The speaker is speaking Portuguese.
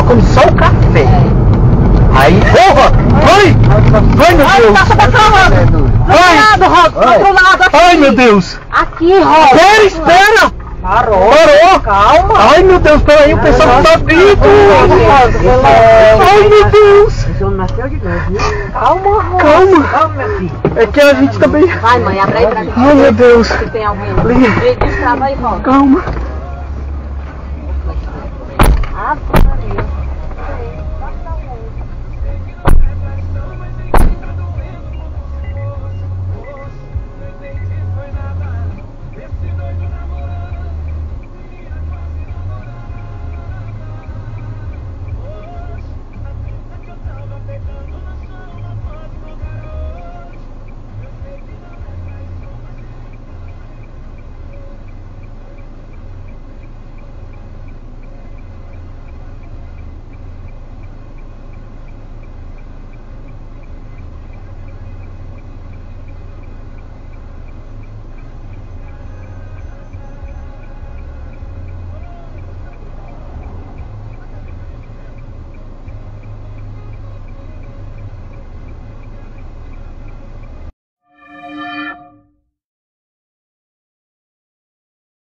come só o café. Aí, porra! Vai! Vai, meu Deus! Passa pra cá, Rosa! Pro lado, aqui! Ai, meu Deus! Aqui, Rosa! Espera! Parou! Calma! Ai, meu Deus, peraí, o pessoal tá vindo! Ai, meu Deus! Esse homem nasceu de novo, viu? Calma, Rosa! Calma! Meu filho! É que a gente também... Vai, mãe, abre aí pra gente. Ai, meu Deus! Se tem alguém. Liga. Destrava aí, Rosa. Calma! Ah,